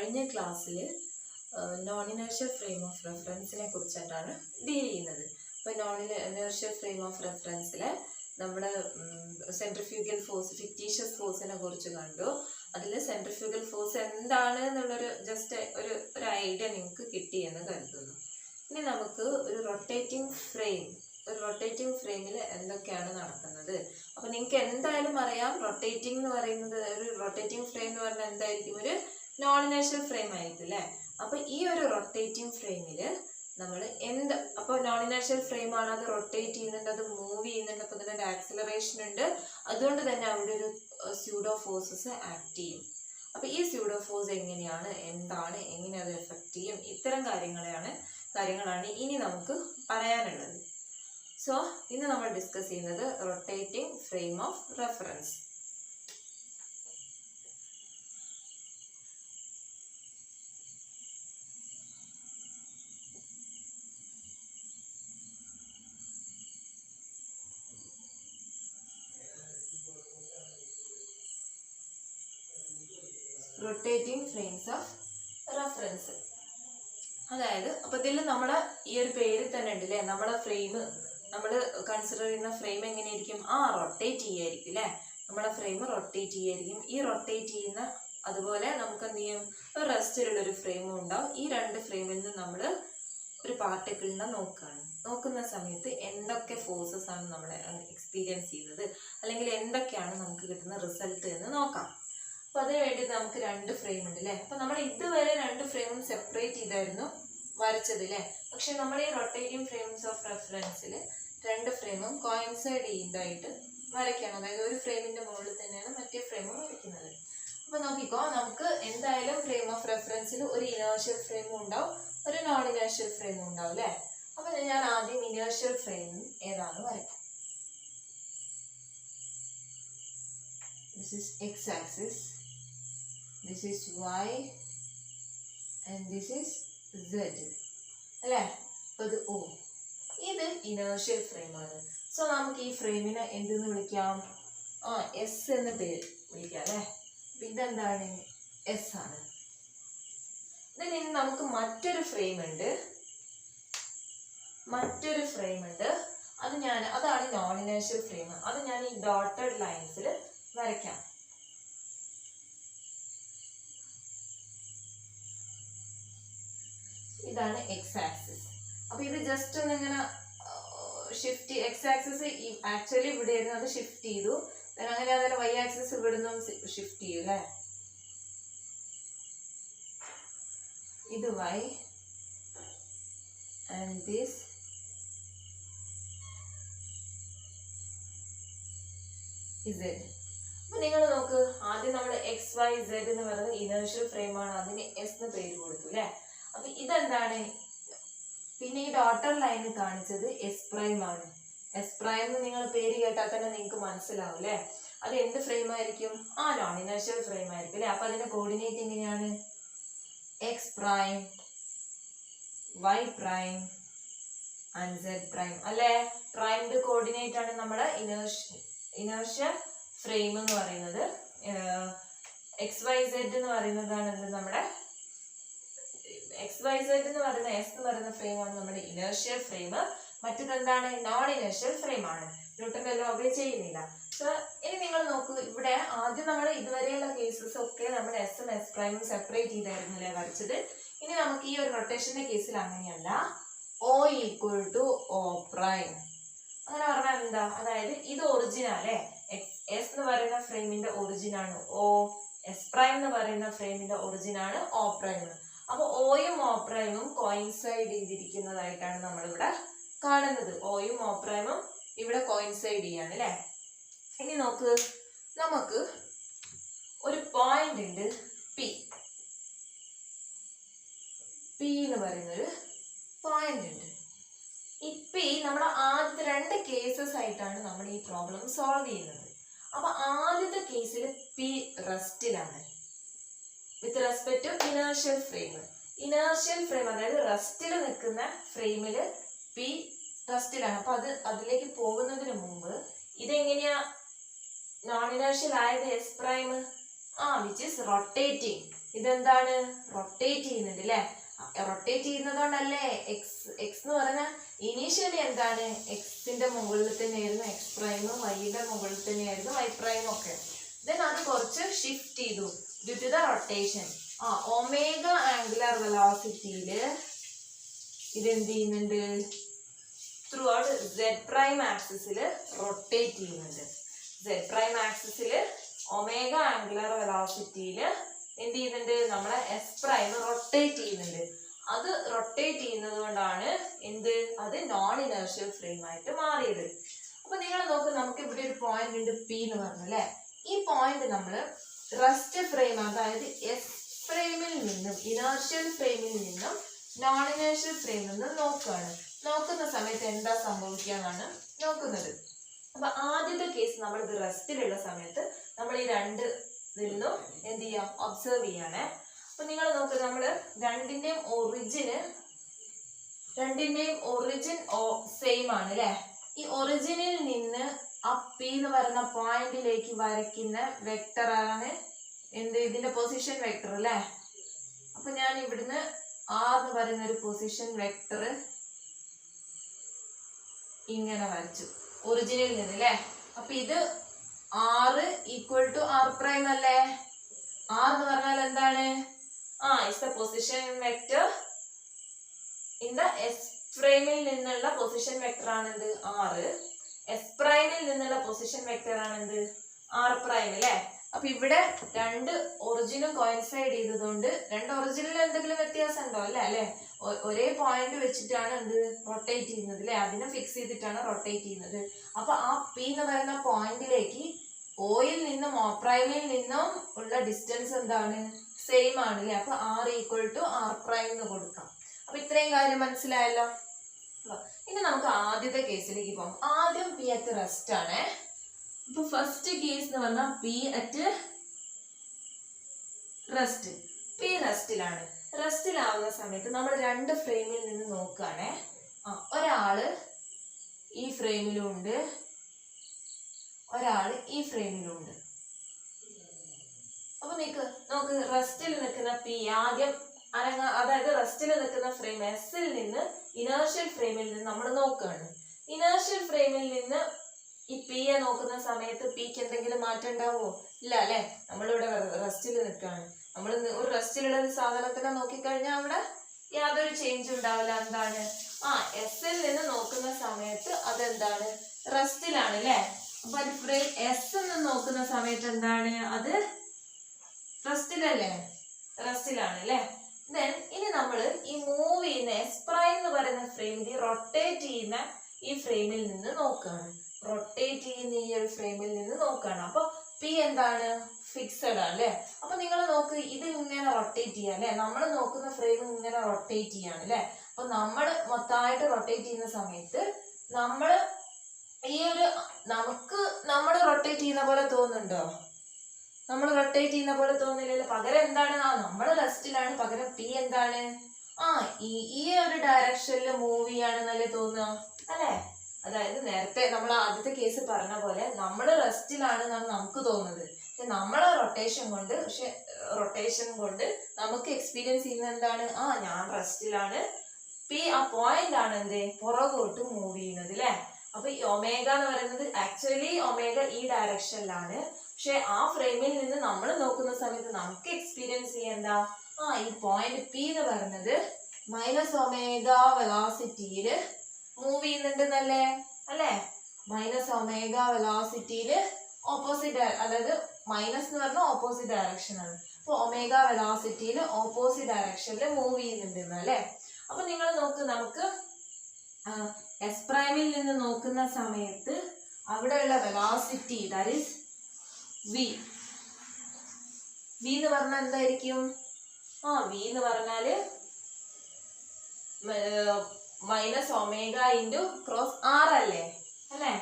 കഴിഞ്ഞ ക്ലാസ്സിൽ non inertial frame of റെഫറൻസിനെ കുറിച്ചിട്ടാണ് ഡീൽ ചെയ്യുന്നത്. അപ്പോൾ നോൺ ഇനേർഷ്യൽ ഫ്രെയിം ഓഫ് റെഫറൻസിൽ നമ്മൾ സെൻട്രിഫ്യൂഗൽ ഫോഴ്സ്, ഫിക്റ്റീഷ്യസ് ഫോഴ്സിനെ കുറിച്ച് കണ്ടു. അതിൽ സെൻട്രിഫ്യൂഗൽ ഫോഴ്സ് എന്താണ് എന്നുള്ളൊരു ജസ്റ്റ് ഒരു ഐഡിയ നിങ്ങൾക്ക് കിട്ടിയെന്ന് കരുതുന്നു. ഇനി നമുക്ക് ഒരു റൊട്ടേറ്റിംഗ് ഫ്രെയിമിൽ എന്തൊക്കെയാണ് നടക്കുന്നത്. അപ്പോൾ നിങ്ങൾക്ക് എന്തായാലും അറിയാം, റൊട്ടേറ്റിംഗ് എന്ന് പറയുന്നത്, ഒരു റൊട്ടേറ്റിംഗ് ഫ്രെയിം എന്ന് പറഞ്ഞാൽ എന്തായിരിക്കും, ഒരു നോൺ ഇനേർഷ്യൽ ഫ്രെയിം ആയിരിക്കും അല്ലേ. അപ്പോൾ ഈ ഒരു റൊട്ടേറ്റിംഗ് ഫ്രെയിമിൽ നമ്മൾ അപ്പോൾ നോൺ ഇനേർഷ്യൽ ഫ്രെയിം ആണ്, അത് റൊട്ടേറ്റ് ചെയ്യുന്നുണ്ട്, അത് മൂവ് ചെയ്യുന്നുണ്ട്, അപ്പോൾ ഇതിൻ്റെ ആക്സിലറേഷൻ ഉണ്ട്. അതുകൊണ്ട് തന്നെ അവിടെ ഒരു സ്യൂഡോ ഫോഴ്സസ് ആക്ട് ചെയ്യും. അപ്പോൾ ഈ സ്യൂഡോ ഫോഴ്സ് എങ്ങനെയാണ്, എന്താണ്, എങ്ങനെ അത് എഫക്റ്റ് ചെയ്യും, ഇത്തരം കാര്യങ്ങളാണ് ഇനി നമുക്ക് പറയാനുള്ളത്. സോ ഇന്ന് നമ്മൾ ഡിസ്കസ് ചെയ്യുന്നത് rotating frame of reference. Rotating frames of reference, അതായത് അപ്പോൾ ഇതിൽ നമ്മുടെ ഈ ഒരു പേരിൽ തന്നെ ഉണ്ട് അല്ലേ, നമ്മളെ ഫ്രെയിം, നമ്മൾ കൺസിഡർ ചെയ്യുന്ന ഫ്രെയിം എങ്ങനെയായിരിക്കും, റൊട്ടേറ്റ് ചെയ്യായിരിക്കും അല്ലേ. നമ്മുടെ ഫ്രെയിം റൊട്ടേറ്റ് ചെയ്യായിരിക്കും. ഈ റൊട്ടേറ്റ് ചെയ്യുന്ന അതുപോലെ നമുക്ക് എന്ത് ചെയ്യും, ഒരു റെസ്റ്റിലുള്ളൊരു ഫ്രെയിമും ഉണ്ടാവും. ഈ രണ്ട് ഫ്രെയിമിൽ നിന്ന് നമ്മൾ ഒരു പാർട്ടിക്കിളിനെ നോക്കുന്ന സമയത്ത് എന്തൊക്കെ ഫോഴ്സസ് ആണ് നമ്മൾ എക്സ്പീരിയൻസ് ചെയ്യുന്നത്, അല്ലെങ്കിൽ എന്തൊക്കെയാണ് നമുക്ക് കിട്ടുന്ന റിസൾട്ട് എന്ന് നോക്കാം. അപ്പോൾ അതിന് വേണ്ടി നമുക്ക് രണ്ട് ഫ്രെയിം ഉണ്ട് അല്ലേ. അപ്പോൾ നമ്മൾ ഇതുവരെ രണ്ട് ഫ്രെയിമും സെപ്പറേറ്റ് ചെയ്തായിരുന്നു വരച്ചത് അല്ലേ. പക്ഷെ നമ്മൾ ഈ റൊട്ടേറ്റിംഗ് ഫ്രെയിംസ് ഓഫ് റെഫറൻസിൽ രണ്ട് ഫ്രെയിമും കോയിൻസൈഡ് ചെയ്യുന്നതായിട്ട് വരയ്ക്കണം. അതായത് ഒരു ഫ്രെയിമിന്റെ മുകളിൽ തന്നെയാണ് മറ്റേ ഫ്രെയിമും വരയ്ക്കുന്നത്. അപ്പോൾ നോക്കിക്കോ, നമുക്ക് എന്തായാലും ഫ്രെയിം ഓഫ് റെഫറൻസിൽ ഒരു ഇനേർഷ്യൽ ഫ്രെയിമും ഉണ്ടാവും, ഒരു നോൺ ഇനേർഷ്യൽ ഫ്രെയിമും ഉണ്ടാവും അല്ലേ. അപ്പോൾ ഞാൻ ആദ്യം ഇനേർഷ്യൽ ഫ്രെയിം ഏതാണെന്ന് വരയ്ക്കാം. This is X axis, this is y and this is z അല്ലേ. അപ്പോൾ ഇത് O, ഇത് ഇനേർഷ്യൽ ഫ്രെയിമാണ്. സോ നമുക്ക് ഈ ഫ്രെയിമിനെ എന്തെന്ന് വിളിക്കാം, എസ് എന്ന് പേര് വിളിക്കാം അല്ലേ. അപ്പം ഇതെന്താണ്, എസ് ആണ്. ഇനി നമുക്ക് മറ്റൊരു ഫ്രെയിം ഉണ്ട്, അതാണ് നോൺ ഇനേർഷ്യൽ ഫ്രെയിം. അത് ഞാൻ ഈ ഡോട്ടഡ് ലൈൻസിൽ വരയ്ക്കാം. ഇതാണ് എക്സ് ആക്സിസ്. അപ്പൊ ഇത് ജസ്റ്റ് ഒന്ന് ഇങ്ങനെ ഷിഫ്റ്റ്, എക്സ് ആക്സിസ് ആക്ച്വലി ഇവിടെ ആയിരുന്നു, അത് ഷിഫ്റ്റ് ചെയ്തു. അങ്ങനെ അതിന് വൈ ആക്സിസ് ഇവിടെ നിന്നും ഷിഫ്റ്റ് ചെയ്യും അല്ലേ. ഇത് വൈ ആൻഡ് ദിസ് ഇസെഡ്. അപ്പൊ നിങ്ങൾ നോക്ക്, ആദ്യം നമ്മൾ എക്സ് വൈ ഇസെഡ് എന്ന് പറയുന്നത് ഇനേർഷ്യൽ ഫ്രെയിം ആണ്, അതിന് എസ് എന്ന് പേര് കൊടുത്തു അല്ലേ. അപ്പൊ ഇതെന്താണ്, പിന്നെ ഈ ഡോട്ടർ ലൈൻ കാണിച്ചത് എസ് പ്രൈം ആണ്. എസ് പ്രൈം എന്ന് നിങ്ങൾ പേര് കേട്ടാൽ തന്നെ നിങ്ങൾക്ക് മനസ്സിലാവും അല്ലേ. അത് എന്ത് ഫ്രെയിം ആയിരിക്കും, നോൺ ഇനേർഷ്യൽ ഫ്രെയിം ആയിരിക്കും അല്ലേ. അപ്പൊ അതിന്റെ കോർഡിനേറ്റ് എങ്ങനെയാണ്, x prime, y prime and z prime അല്ലേ. പ്രൈംഡ് കോർഡിനേറ്റ് ആണ് നമ്മുടെ ഇനേർഷ്യൽ ഫ്രെയിം എന്ന് പറയുന്നത്. എക്സ് വൈ സെഡ് എന്ന് പറയുന്നതാണ് നമ്മുടെ എക്സ് വൈ സെഡ് എന്ന് പറയുന്ന എസ് എന്ന് പറയുന്ന ഫ്രെയിമാണ് നമ്മുടെ ഇനേർഷ്യൽ ഫ്രെയിം. മറ്റത് എന്താണ്, നോൺ ഇനേർഷ്യൽ ഫ്രെയിം ആണ്. ന്യൂട്ടന്റെ ലോ ഒബേ ചെയ്യുന്നില്ല. സോ ഇനി നിങ്ങൾ നോക്കൂ, ഇവിടെ ആദ്യം നമ്മൾ ഇതുവരെയുള്ള കേസസ് ഒക്കെ നമ്മൾ എസും എസ് പ്രൈമും സെപ്പറേറ്റ് ചെയ്തായിരുന്നില്ലേ വരച്ചത്. ഇനി നമുക്ക് ഈ ഒരു റൊട്ടേഷന്റെ കേസിൽ അങ്ങനെയല്ല, O equal to O prime. അങ്ങനെ പറഞ്ഞാൽ എന്താ, അതായത് ഇത് ഒറിജിൻ അല്ലേ, എസ് എന്ന് പറയുന്ന ഫ്രെയിമിന്റെ ഒറിജിൻ ആണ് O, എസ് പ്രൈം എന്ന് പറയുന്ന ഫ്രെയിമിന്റെ ഒറിജിൻ ആണ് O പ്രൈം. അപ്പൊ ഓയും ഓ പ്രൈമും കോയിൻസൈഡ് ചെയ്തിരിക്കുന്നതായിട്ടാണ് നമ്മളിവിടെ കാണുന്നത്. ഓയും ഓ പ്രൈമും ഇവിടെ കോയിൻസൈഡ് ചെയ്യാണ് അല്ലേ. ഇനി നോക്ക്, നമുക്ക് ഒരു പോയിന്റ് ഉണ്ട് പി എന്ന് പറയുന്നൊരു പോയിന്റ് ഉണ്ട്. ഈ പി നമ്മുടെ ആദ്യത്തെ രണ്ട് കേസസ് ആയിട്ടാണ് നമ്മൾ ഈ പ്രോബ്ലം സോൾവ് ചെയ്യുന്നത്. അപ്പൊ ആദ്യത്തെ കേസിൽ പി റെസ്റ്റിലാണ് with respect to inertial frame. Inertial frame അതായത് റെസ്റ്റിൽ നിൽക്കുന്ന ഫ്രെയിമിൽ പി റെസ്റ്റിലാണ്. അപ്പൊ അതിലേക്ക് പോകുന്നതിന് മുമ്പ് ഇതെങ്ങനെയാ നോൺ ഇനേർഷ്യൽ ആയത്, S prime which is rotating. ഇതെന്താണ് റൊട്ടേറ്റ് ചെയ്യുന്നുണ്ട് അല്ലെ. റൊട്ടേറ്റ് ചെയ്യുന്നതുകൊണ്ടല്ലേ എക്സ് എന്ന് പറഞ്ഞാൽ ഇനീഷ്യലി എന്താണ് എക്സിന്റെ മുകളിൽ തന്നെയായിരുന്നു എക്സ് പ്രൈമും വൈയുടെ മുകളിൽ തന്നെയായിരുന്നു വൈ പ്രൈമും ഒക്കെ. ദെൻ അത് കുറച്ച് ഷിഫ്റ്റ് ചെയ്തു due to the rotation. Omega angular വെലോസിറ്റിയില് ഇതെന്ത് ചെയ്യുന്നുണ്ട്, ത്രൂ ഔട്ട് സെഡ് പ്രൈം ആക്സിസിൽ റൊട്ടേറ്റ് ചെയ്യുന്നുണ്ട്. സെഡ് പ്രൈം ആക്സിസിൽ ഒമേഗ ആംഗുലർ വെലോസിറ്റിയിൽ എന്ത് ചെയ്യുന്നുണ്ട്, നമ്മളെ എസ് പ്രൈം റൊട്ടേറ്റ് ചെയ്യുന്നുണ്ട്. അത് റൊട്ടേറ്റ് ചെയ്യുന്നത് കൊണ്ടാണ് അത് നോൺ ഇനേർഷ്യൽ ഫ്രെയിം ആയിട്ട് മാറിയത്. അപ്പൊ നിങ്ങൾ നോക്ക്, നമുക്ക് ഇവിടെ ഒരു പോയിന്റ് ഉണ്ട് പി എന്ന് പറഞ്ഞു അല്ലെ. ഈ പോയിന്റ് നമ്മൾ റെസ്റ്റ് ഫ്രെയിം, അതായത് എസ് ഫ്രെയിമിൽ നിന്നും ഇനേർഷ്യൽ ഫ്രെയിമിൽ നിന്നും നോൺ ഇനേർഷ്യൽ ഫ്രെയിമിൽ നിന്നും നോക്കുന്ന സമയത്ത് എന്താ സംഭവിക്കാന്നാണ് നോക്കുന്നത്. അപ്പൊ ആദ്യത്തെ കേസ് നമ്മൾ ഇത് റെസ്റ്റിലുള്ള സമയത്ത് നമ്മൾ ഈ രണ്ട് നിന്നും എന്ത് ചെയ്യാം, ഒബ്സർവ് ചെയ്യാണ്. അപ്പൊ നിങ്ങൾ നോക്കുക, നമ്മള് രണ്ടിന്റെയും ഒറിജിൻ സെയിം ആണ് അല്ലെ. ഈ ഒറിജിനിൽ നിന്ന് ആ പി എന്ന് പറയുന്ന പോയിന്റിലേക്ക് വരയ്ക്കുന്ന വെക്ടർ ആണ് ഇതിന്റെ പൊസിഷൻ വെക്ടർ അല്ലെ. അപ്പൊ ഞാൻ ഇവിടുന്ന് ആർ എന്ന് പറയുന്ന ഒരു പൊസിഷൻ വെക്ടർ ഇങ്ങനെ വരച്ചു ഒറിജിനിൽ നിന്ന് അല്ലെ. അപ്പൊ ഇത് R equal to R prime അല്ലേ. ആർ എന്ന് പറഞ്ഞാൽ എന്താണ്, is the position vector in the S പ്രൈമിൽ നിന്നുള്ള പൊസിഷൻ വെക്ടർ ആണെന്ത് ആർ. എസ് പ്രൈമിൽ നിന്നുള്ള പൊസിഷൻ വെക്ടർ ആണെന്ത് ആർ പ്രൈം അല്ലെ. അപ്പൊ ഇവിടെ രണ്ട് ഒറിജിനും കോയിൻസൈഡ് ചെയ്തതുകൊണ്ട് രണ്ട് ഒറിജിനിൽ എന്തെങ്കിലും വ്യത്യാസം ഉണ്ടോ അല്ലെ. ഒരേ പോയിന്റ് വെച്ചിട്ടാണ് റൊട്ടേറ്റ് ചെയ്യുന്നത് അല്ലെ, അതിനെ ഫിക്സ് ചെയ്തിട്ടാണ് റൊട്ടേറ്റ് ചെയ്യുന്നത്. അപ്പൊ ആ പി എന്ന് പറയുന്ന പോയിന്റിലേക്ക് ഓയിൽ നിന്നും ഓ പ്രൈമിൽ നിന്നും ഉള്ള ഡിസ്റ്റൻസ് എന്താണ്, സെയിം ആണ് അല്ലെ. അപ്പൊ r equal to R prime എന്ന് കൊടുക്കാം. അപ്പൊ ഇത്രയും കാര്യം മനസ്സിലായല്ലോ. ഇനി നമുക്ക് ആദ്യത്തെ കേസിലേക്ക് പോകാം. ആദ്യം പി അറ്റ് റെസ്റ്റ് ആണ്. അപ്പൊ ഫസ്റ്റ് കേസ് എന്ന് പറഞ്ഞാൽ പി അറ്റ് റെസ്റ്റ്. പി റെസ്റ്റിലാണ്. റെസ്റ്റിലാവുന്ന സമയത്ത് നമ്മൾ രണ്ട് ഫ്രെയിമിൽ നിന്ന് നോക്കുകയാണേ. ഒരാള് ഈ ഫ്രെയിമിലും ഉണ്ട്, ഒരാള് ഈ ഫ്രെയിമിലും ഉണ്ട്. അപ്പൊ നോക്ക് റെസ്റ്റിൽ നിൽക്കുന്ന പി ആദ്യം അതായത് റെസ്റ്റിൽ നിൽക്കുന്ന ഫ്രെയിം എസിൽ നിന്ന് ഇനേർഷ്യൽ ഫ്രെയിമിൽ നിന്ന് നമ്മൾ നോക്കുകയാണ്. ഇനേർഷ്യൽ ഫ്രെയിമിൽ നിന്ന് ഈ പിയെ നോക്കുന്ന സമയത്ത് പിക്ക് എന്തെങ്കിലും മാറ്റം ഉണ്ടാവോ? ഇല്ല അല്ലെ. നമ്മളിവിടെ റെസ്റ്റിൽ നിൽക്കുകയാണ്. നമ്മൾ ഒരു റെസ്റ്റിലുള്ള ഒരു സാധനത്തിനെ നോക്കിക്കഴിഞ്ഞാൽ അവിടെ യാതൊരു ചേഞ്ച് ഉണ്ടാവില്ല. എന്താണ്, എസിൽ നിന്ന് നോക്കുന്ന സമയത്ത് അതെന്താണ്, റെസ്റ്റിലാണ് അല്ലെ. അപ്പൊ അത് ഫ്രെയിം എസ് എന്ന് നോക്കുന്ന സമയത്ത് എന്താണ്, അത് റെസ്റ്റിലല്ലേ, റെസ്റ്റിലാണ് അല്ലെ. ദെൻ ഇനി നമ്മൾ ഈ മൂവ് ചെയ്യുന്ന എസ് പ്രൈം എന്ന് പറയുന്ന ഫ്രെയിമിൽ റൊട്ടേറ്റ് ചെയ്യുന്ന ഈ ഫ്രെയിമിൽ നിന്ന് നോക്കുകയാണ്. റൊട്ടേറ്റ് ചെയ്യുന്ന ഈ ഒരു ഫ്രെയിമിൽ നിന്ന് നോക്കുകയാണ്. അപ്പൊ പി എന്താണ്, ഫിക്സഡ് ആണ് അല്ലെ. അപ്പൊ നിങ്ങൾ നോക്ക്, ഇത് ഇങ്ങനെ റൊട്ടേറ്റ് ചെയ്യാം അല്ലെ. നമ്മൾ നോക്കുന്ന ഫ്രെയിം ഇങ്ങനെ റൊട്ടേറ്റ് ചെയ്യാണ് അല്ലെ. അപ്പൊ നമ്മൾ മൊത്തമായിട്ട് റൊട്ടേറ്റ് ചെയ്യുന്ന സമയത്ത് നമ്മൾ ഈ ഒരു നമ്മൾ റൊട്ടേറ്റ് ചെയ്യുന്ന പോലെ തോന്നുന്നുണ്ടോ? നമ്മൾ റൊട്ടേറ്റ് ചെയ്യുന്ന പോലെ തോന്നില്ലല്ലോ. പകരം എന്താണ്, നമ്മൾ റെസ്റ്റിലാണ്. പകരം പി എന്താണ്, ഈ ഒരു ഡയറക്ഷനിൽ മൂവ് ചെയ്യാണെന്നല്ലേ തോന്നുക അല്ലെ. അതായത് നേരത്തെ നമ്മൾ ആദ്യത്തെ കേസ് പറഞ്ഞ പോലെ നമ്മൾ റെസ്റ്റിലാണെന്നാണ് നമുക്ക് തോന്നുന്നത്. നമ്മളെ റൊട്ടേഷൻ കൊണ്ട് നമുക്ക് എക്സ്പീരിയൻസ് ചെയ്യുന്നത് എന്താണ്, ഞാൻ റെസ്റ്റിലാണ്. പി ആ പോയിന്റ് ആണ് പുറകോട്ട് മൂവ് ചെയ്യുന്നത് അല്ലെ. അപ്പൊ ഈ ഒമേഗ എന്ന് പറയുന്നത് ആക്ച്വലി ഒമേഗ ഈ ഡയറക്ഷനിലാണ്. പക്ഷെ ആ ഫ്രെയിമിൽ നിന്ന് നമ്മൾ നോക്കുന്ന സമയത്ത് നമുക്ക് എക്സ്പീരിയൻസ് ചെയ്യേണ്ട ഈ പോയിന്റ് പി എന്ന് പറയുന്നത് മൈനസ് ഒമേഗ വെലോസിറ്റിയില് മൂവ് ചെയ്യുന്നുണ്ടെന്നല്ലേ അല്ലെ. മൈനസ് ഒമേഗ വെലോസിറ്റിയില് ഓപ്പോസിറ്റ്, അതായത് മൈനസ് എന്ന് പറഞ്ഞാൽ ഓപ്പോസിറ്റ് ഡയറക്ഷൻ ആണ്. അപ്പൊ ഒമേഗ വെലോസിറ്റിയിൽ ഓപ്പോസിറ്റ് ഡയറക്ഷനിൽ മൂവ് ചെയ്യുന്നുണ്ടെന്ന് അല്ലെ. അപ്പൊ നിങ്ങൾ നോക്ക്, നമുക്ക് എസ് പ്രൈമിൽ നിന്ന് നോക്കുന്ന സമയത്ത് അവിടെയുള്ള വെലോസിറ്റി ദാറ്റ് ഈസ് വി എന്ന് പറഞ്ഞാൽ എന്തായിരിക്കും, വി എന്ന് പറഞ്ഞാല് minus omega into cross R അല്ലേ അല്ലെ.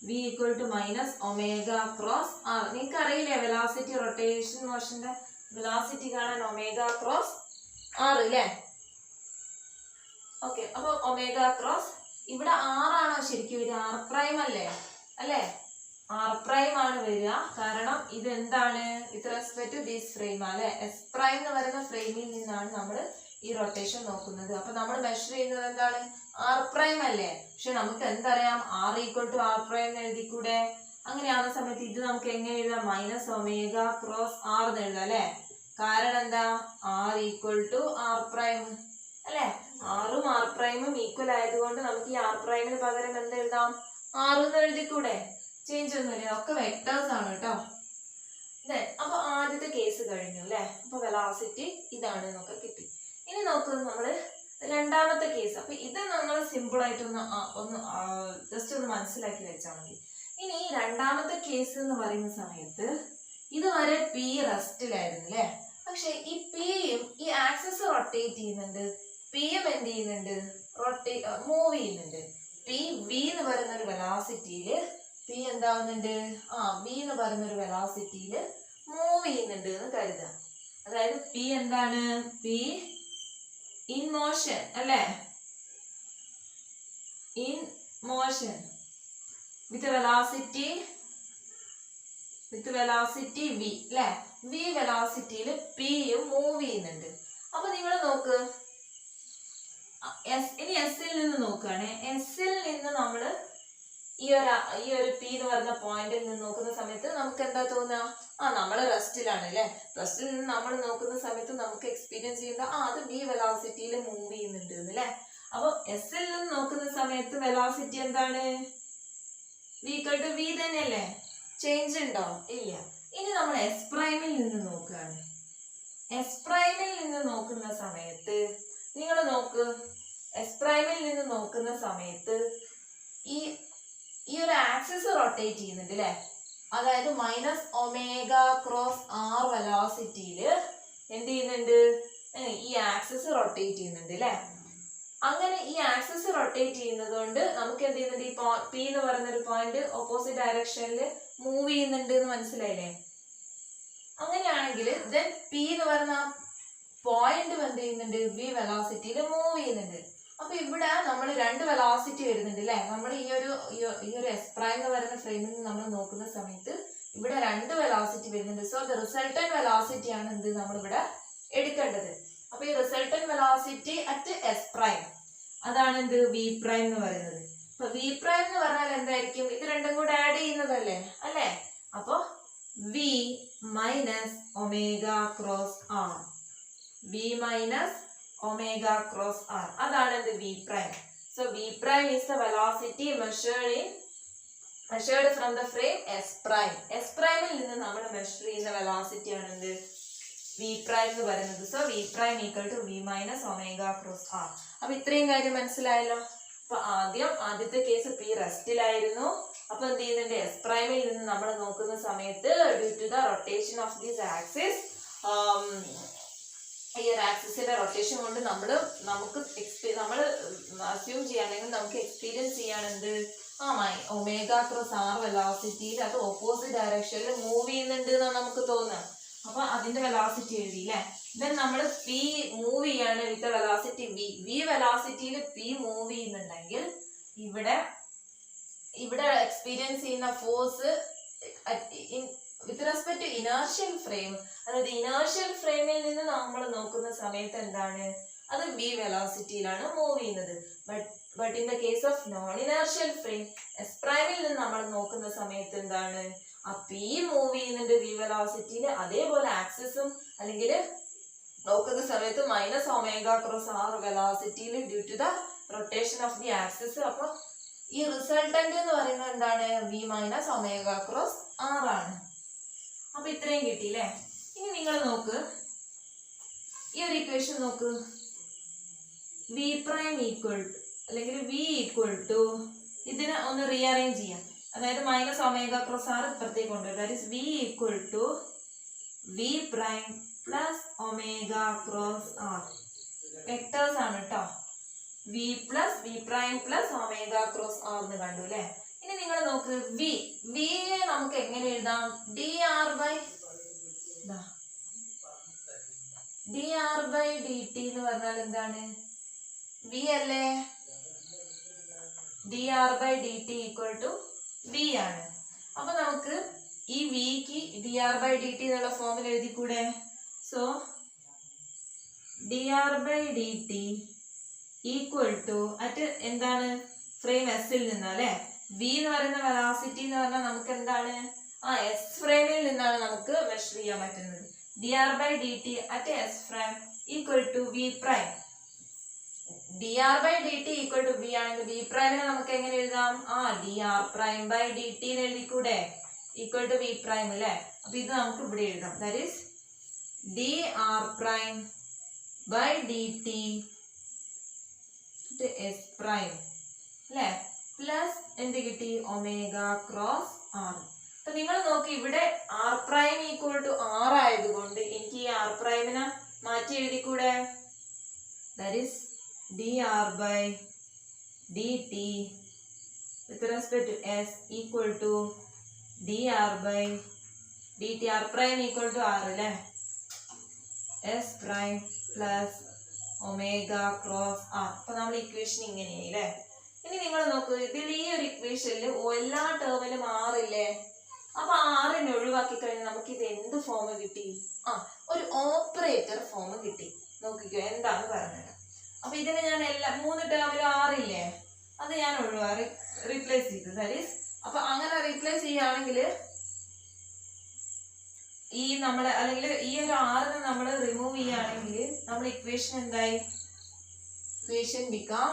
V equal to minus omega cross r. നിങ്ങൾക്ക് അറിയില്ലേ വെലോസിറ്റി, റൊട്ടേഷൻ മോഷന്റെ വെലോസിറ്റി കാണാൻ ഒമേഗ ക്രോസ് ആർ അല്ലേ. ഓക്കെ, അപ്പൊ ഒമേഗ ക്രോസ് ഇവിടെ ആറാണോ ശരിക്കും, ഒരു ആർ പ്രൈം അല്ലേ. ആർ പ്രൈം ആണ് വരിക. കാരണം ഇത് എന്താണ് with respect to this frame അല്ലെ, എസ് പ്രൈം എന്ന് പറയുന്ന ഫ്രെയിമിൽ നിന്നാണ് നമ്മൾ ഈ റൊട്ടേഷൻ നോക്കുന്നത്. അപ്പൊ നമ്മൾ മെഷർ ചെയ്യുന്നത് എന്താണ്, ആർ പ്രൈം അല്ലേ. പക്ഷെ നമുക്ക് എന്തറിയാം, R equal to R prime എന്ന് എഴുതിക്കൂടെ? അങ്ങനെയാവുന്ന സമയത്ത് ഇത് നമുക്ക് എങ്ങനെ എഴുതാം, മൈനസ് ഒമേഗ ക്രോസ് ആർ എന്ന് എഴുതാം അല്ലെ. കാരണം എന്താ, r equal to R prime അല്ലെ. ആറും ആർ പ്രൈമും ഈക്വൽ ആയതുകൊണ്ട് നമുക്ക് ഈ ആർ പ്രൈമിന് പകരം എന്ത് എഴുതാം, ആർ എന്ന് എഴുതിക്കൂടെ? ചേഞ്ച് ഒന്നുമില്ല, ഒക്കെ വെക്ടേഴ്സ് ആണ് കേട്ടോ. അപ്പൊ ആദ്യത്തെ കേസ് കഴിഞ്ഞു അല്ലെ. അപ്പൊ വെലോസിറ്റി ഇതാണ് എന്നൊക്കെ കിട്ടി. ഇനി നോക്കുന്നത് നമ്മള് രണ്ടാമത്തെ കേസ്. അപ്പൊ ഇത് നമ്മൾ സിമ്പിൾ ആയിട്ടൊന്ന് ജസ്റ്റ് ഒന്ന് മനസ്സിലാക്കി വെച്ചാൽ മതി. ഇനി രണ്ടാമത്തെ കേസ് എന്ന് പറയുന്ന സമയത്ത് ഇതുവരെ പി റെസ്റ്റിലായിരുന്നു അല്ലെ. പക്ഷെ ഈ പിയും ഈ ആക്സിസ് റൊട്ടേറ്റ് ചെയ്യുന്നുണ്ട്, പിയും എന്ത് ചെയ്യുന്നുണ്ട്, മൂവ് ചെയ്യുന്നുണ്ട്. പി വി എന്ന് പറയുന്ന ഒരു വെലോസിറ്റിയില് പി എന്താവുന്നുണ്ട്, വി എന്ന് പറയുന്ന ഒരു വെലോസിറ്റിയില് മൂവ് ചെയ്യുന്നുണ്ട് എന്ന് കരുതാം. അതായത് പി എന്താണ്, പി ഇൻ മോഷൻ അല്ലെ, in motion with velocity v അല്ലെ. വി വെലോസിറ്റിയിൽ പിയും മൂവ് ചെയ്യുന്നുണ്ട്. അപ്പൊ നിങ്ങൾ നോക്ക്, ഇനി എസിൽ നിന്ന് നോക്കുകയാണെ. എസിൽ നിന്ന് നമ്മള് ഈ ഒരു പി എന്ന് പറയുന്ന പോയിന്റിൽ നിന്ന് നോക്കുന്ന സമയത്ത് നമുക്ക് എന്താ തോന്നുക, നമ്മള് റെസ്റ്റിലാണ് അല്ലെ. റെസ്റ്റിൽ നിന്ന് നമ്മൾ നോക്കുന്ന സമയത്ത് നമുക്ക് എക്സ്പീരിയൻസ് ചെയ്യുന്ന അത് വി വെലോസിറ്റിയിൽ മൂവ് ചെയ്യുന്നുണ്ട് അല്ലെ. അപ്പൊ എസിൽ നിന്ന് നോക്കുന്ന സമയത്ത് വെലോസിറ്റി എന്താണ്, വി ഈക്വൽ ടു വി തന്നെയല്ലേ, ചേഞ്ച് ഉണ്ടോ, ഇല്ല. ഇനി നമ്മൾ എസ് പ്രൈമിൽ നിന്ന് നോക്കുകയാണ്. എസ് പ്രൈമിൽ നിന്ന് നോക്കുന്ന സമയത്ത് നിങ്ങൾ നോക്ക്, എസ് പ്രൈമിൽ നിന്ന് നോക്കുന്ന സമയത്ത് ഈ ഒരു ആക്സിസ് റൊട്ടേറ്റ് ചെയ്യുന്നുണ്ട് അല്ലെ. അതായത് മൈനസ് ഒമേഗ ക്രോസ് ആർ വെലോസിറ്റിയില് എന്ത് ചെയ്യുന്നുണ്ട്, ഈ ആക്സിസ് റൊട്ടേറ്റ് ചെയ്യുന്നുണ്ട് അല്ലെ. അങ്ങനെ ഈ ആക്സിസ് റൊട്ടേറ്റ് ചെയ്യുന്നത് കൊണ്ട് നമുക്ക് എന്ത് ചെയ്യുന്നുണ്ട്, ഈ പി എന്ന് പറയുന്ന ഒരു പോയിന്റ് ഓപ്പോസിറ്റ് ഡയറക്ഷനിൽ മൂവ് ചെയ്യുന്നുണ്ട് എന്ന് മനസ്സിലായില്ലേ. അങ്ങനെയാണെങ്കിൽ ദെൻ പി എന്ന് പറയുന്ന പോയിന്റ് എന്ത് ചെയ്യുന്നുണ്ട്, വി വെലോസിറ്റിയിൽ മൂവ് ചെയ്യുന്നുണ്ട്. അപ്പൊ ഇവിടെ നമ്മൾ രണ്ട് വെലോസിറ്റി വരുന്നുണ്ട് അല്ലെ. നമ്മൾ ഈ ഒരു എസ് പ്രൈം എന്ന് പറയുന്ന ഫ്രെയിമിൽ നിന്ന് നമ്മൾ നോക്കുന്ന സമയത്ത് ഇവിടെ രണ്ട് വെലോസിറ്റി വരുന്നുണ്ട്. സോ ദ റിസൾട്ടന്റ് വെലോസിറ്റി ആണ് എന്ത് നമ്മൾ ഇവിടെ എടുക്കേണ്ടത്. അപ്പൊ ഈ resultant velocity at S prime അതാണ് എന്ത്, വി പ്രൈം എന്ന് പറയുന്നത്. അപ്പൊ വി പ്രൈം എന്ന് പറഞ്ഞാൽ എന്തായിരിക്കും, ഇത് രണ്ടും കൂടെ ആഡ് ചെയ്യുന്നതല്ലേ അല്ലെ. അപ്പൊ v minus omega cross r, v minus omega cross r, അതാണ് എന്ത്, v prime. So v prime is the velocity measured from the frame s prime. s prime ൽ നിന്ന് നമ്മൾ മെഷർ ചെയ്യുന്ന വെലോസിറ്റി ആണ് എന്ത്, v prime എന്ന് പറയുന്നത്. So v prime equal to v minus omega cross r. അപ്പൊ ഇത്രയും കാര്യം മനസ്സിലായല്ലോ. അപ്പൊ ആദ്യത്തെ കേസ് പി റെസ്റ്റിലായിരുന്നു. അപ്പൊ എന്ത് ചെയ്യുന്നുണ്ട്, എസ് പ്രൈമിൽ നിന്ന് നമ്മൾ നോക്കുന്ന സമയത്ത് due to the rotation of this axis, ഈ ഒരു ആക്സിസിന്റെ റൊട്ടേഷൻ കൊണ്ട് നമ്മൾ അസ്യൂം ചെയ്യാണെങ്കിൽ നമുക്ക് എക്സ്പീരിയൻസ് ചെയ്യാണെന്ത്, ഒമേഗ ക്രോസ് ആർ വെലോസിറ്റിയിൽ അത് ഓപ്പോസിറ്റ് ഡയറക്ഷനിൽ മൂവ് ചെയ്യുന്നുണ്ട് എന്നാണ് നമുക്ക് തോന്നുക. അപ്പൊ അതിന്റെ വെലോസിറ്റി എഴുതിയില്ലേ. ദെൻ നമ്മൾ പി മൂവ് ചെയ്യാണ് വിത്ത് വെലോസിറ്റി വി വെലോസിറ്റിയിൽ പി മൂവ് ചെയ്യുന്നുണ്ടെങ്കിൽ ഇവിടെ എക്സ്പീരിയൻസ് ചെയ്യുന്ന force with respect to inertial frame, അതായത് ഇനേർഷ്യൽ ഫ്രെയിമിൽ നിന്ന് നമ്മൾ നോക്കുന്ന സമയത്ത് എന്താണ്, അത് വി വെലോസിറ്റിയിലാണ് മൂവ് ചെയ്യുന്നത്. But in the case of non inertial frame S പ്രൈമിൽ നിന്ന് നമ്മൾ നോക്കുന്ന സമയത്ത് എന്താണ്, ആ പി മൂവ് ചെയ്യുന്നുണ്ട് വി വെലോസിറ്റിയിൽ. അതേപോലെ ആക്സിസും അല്ലെങ്കിൽ നോക്കുന്ന സമയത്ത് minus omega cross r വെലോസിറ്റിയിൽ due to the rotation of the axis. അപ്പൊ ഈ റിസൾട്ടന്റ് എന്ന് പറയുന്നത് എന്താണ്, V minus omega cross R ആണ്. അപ്പൊ ഇത്രയും കിട്ടിയില്ലേ. ഇനി നിങ്ങൾ നോക്ക്, ഈ ഒരു ഇക്വേഷൻ നോക്ക്, വി പ്രൈം ഈക്വൽ അല്ലെങ്കിൽ വി ഈക്വൽ ടു, ഇതിനെ ഒന്ന് റീഅറേഞ്ച് ചെയ്യാം. അതായത് മൈനസ് ഒമേഗ ക്രോസ് ആർ ഇപ്പുറത്തേക്ക് കൊണ്ടുവരും. That is v equal to V prime plus omega cross r. Vectors ആണ് കേട്ടോ. V plus v prime plus omega cross r എന്ന് കണ്ടു അല്ലെ. ഇനി നിങ്ങൾ നോക്ക്, വിയെ നമുക്ക് എങ്ങനെ എഴുതാം, D R by D T എന്ന് പറഞ്ഞാൽ എന്താണ്, വി അല്ലേ. D R by D T equal to V ആണ്. അപ്പൊ നമുക്ക് ഈ വിക്ക് dr/dt എന്നുള്ള ഫോമിൽ എഴുതിക്കൂടെ? So dr/dt equal to at എന്താണ്? ഫ്രെയിം എസിൽ നിന്ന് അല്ലെ. വി എന്ന് പറയുന്ന വെലോസിറ്റി എന്ന് പറഞ്ഞാൽ നമുക്ക് എന്താണ്? എസ് ഫ്രെയിമിൽ നിന്നാണ് നമുക്ക് മെഷർ ചെയ്യാൻ പറ്റുന്നത്. dr/dt at S frame equal to V prime. dr/dt equal to V ആണെങ്കിൽ വി പ്രൈമിനെ നമുക്ക് എങ്ങനെ എഴുതാം? dr'/dt എന്ന് എഴുതിക്കൂടെ? ഈക്വൽ ടു വി പ്രൈം അല്ലെ. അപ്പൊ ഇത് നമുക്ക് ഇവിടെ എഴുതാം. That is dr'/dt S prime അല്ലെ പ്ലസ് എന്ത് കിട്ടി? Omega cross R. അപ്പൊ നിങ്ങൾ നോക്കി ഇവിടെ R prime equal to R ആയതുകൊണ്ട് എനിക്ക് ഈ ആർ പ്രൈമിനെ മാറ്റി എഴുതിക്കൂടെ? That is dr/dt with respect to s equal to dr/dt. r prime equal to r അല്ലേ? s prime plus omega cross R. അപ്പൊ നമ്മൾ ഇക്വേഷൻ ഇങ്ങനെയായി അല്ലേ. ഇനി നിങ്ങൾ നോക്കൂ, ഇതിൽ ഈ ഒരു ഇക്വേഷനിൽ എല്ലാ ടേമിലും ആറില്ലേ? അപ്പൊ ആറിനെ ഒഴിവാക്കി കഴിഞ്ഞാൽ നമുക്ക് ഇത് എന്ത് ഫോം കിട്ടി? ഒരു ഓപ്പറേറ്റർ ഫോം കിട്ടി. നോക്കിക്കോ എന്താന്ന് പറഞ്ഞുതരാം. അപ്പൊ ഇതിന് ഞാൻ എല്ലാ 3 ടേമിലും ആറില്ലേ, അത് ഞാൻ റീപ്ലേസ് ചെയ്തു. ദാറ്റ് ഈസ് അപ്പൊ അങ്ങനെ റീപ്ലേസ് ചെയ്യുകയാണെങ്കിൽ ഈ നമ്മളെ അല്ലെങ്കിൽ ഈ ഒരു ആറിനെ നമ്മൾ റിമൂവ് ചെയ്യുകയാണെങ്കിൽ നമ്മുടെ ഇക്വേഷൻ എന്തായി? ഇക്വേഷൻ ബിക്കം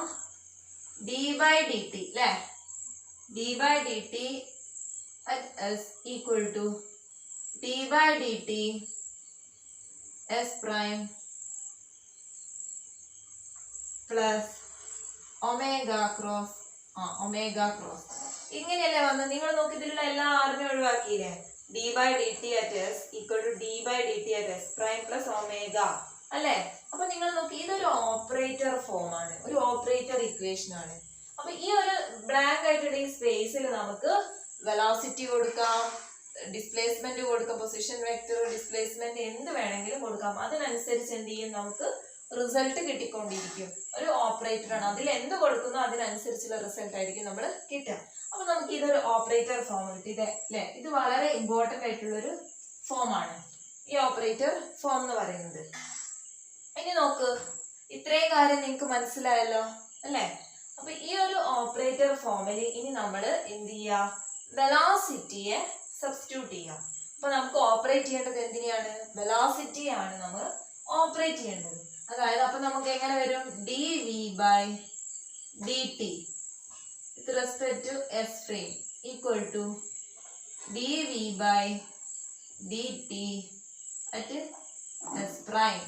d/dt അല്ലേ? d/dt at s equal to d/dt s prime plus omega cross ഇങ്ങനെയല്ലേ വന്നത്? നിങ്ങൾ നോക്കി ഇതിലുള്ള എല്ലാ ആറിനെ ഒഴിവാക്കിയില്ലേ? d/dt at s equal to d/dt at s prime plus omega അല്ലേ? അപ്പൊ നിങ്ങൾ നോക്കി ഇതൊരു ഓപ്പറേറ്റർ ഫോം ആണ്, ഒരു ഓപ്പറേറ്റർ ഇക്വേഷൻ ആണ്. അപ്പൊ ഈ ഒരു ബ്ലാങ്ക് ആയിട്ടുള്ള ഈ സ്പേസിൽ നമുക്ക് വെലോസിറ്റി കൊടുക്കാം, ഡിസ്പ്ലേസ്മെന്റ് കൊടുക്കാം, പൊസിഷൻ വെക്ടർ, ഡിസ്പ്ലേസ്മെന്റ് എന്ത് വേണമെങ്കിലും കൊടുക്കാം. അതിനനുസരിച്ച് എന്ത് ചെയ്യും? നമുക്ക് റിസൾട്ട് കിട്ടിക്കൊണ്ടിരിക്കും. ഒരു ഓപ്പറേറ്റർ ആണ്, അതിൽ എന്ത് കൊടുക്കുന്നോ അതിനനുസരിച്ചുള്ള റിസൾട്ട് ആയിരിക്കും നമ്മൾ കിട്ടുക. അപ്പൊ നമുക്ക് ഇതൊരു ഓപ്പറേറ്റർ ഫോം കിട്ടി അല്ലേ? ഇത് വളരെ ഇമ്പോർട്ടന്റ് ആയിട്ടുള്ള ഒരു ഫോം ആണ് ഈ ഓപ്പറേറ്റർ ഫോം എന്ന് പറയുന്നത്. ഇനി നോക്ക്, ഇത്രയും കാര്യം നിങ്ങൾക്ക് മനസ്സിലായല്ലോ അല്ലേ? അപ്പൊ ഈ ഒരു ഓപ്പറേറ്റർ ഫോമിൽ ഇനി നമ്മൾ എന്ത് ചെയ്യുക? വെലോസിറ്റിയെ സബ്സ്റ്റിറ്റ്യൂട്ട് ചെയ്യാം. അപ്പൊ നമുക്ക് ഓപ്പറേറ്റ് ചെയ്യേണ്ടത് എന്തിനെയാണ്? വെലോസിറ്റിയാണ് നമ്മൾ ഓപ്പറേറ്റ് ചെയ്യേണ്ടത്. അതായത് അപ്പൊ നമുക്ക് എങ്ങനെ വരും? dv/dt with respect to s frame equal to dv/dt at s prime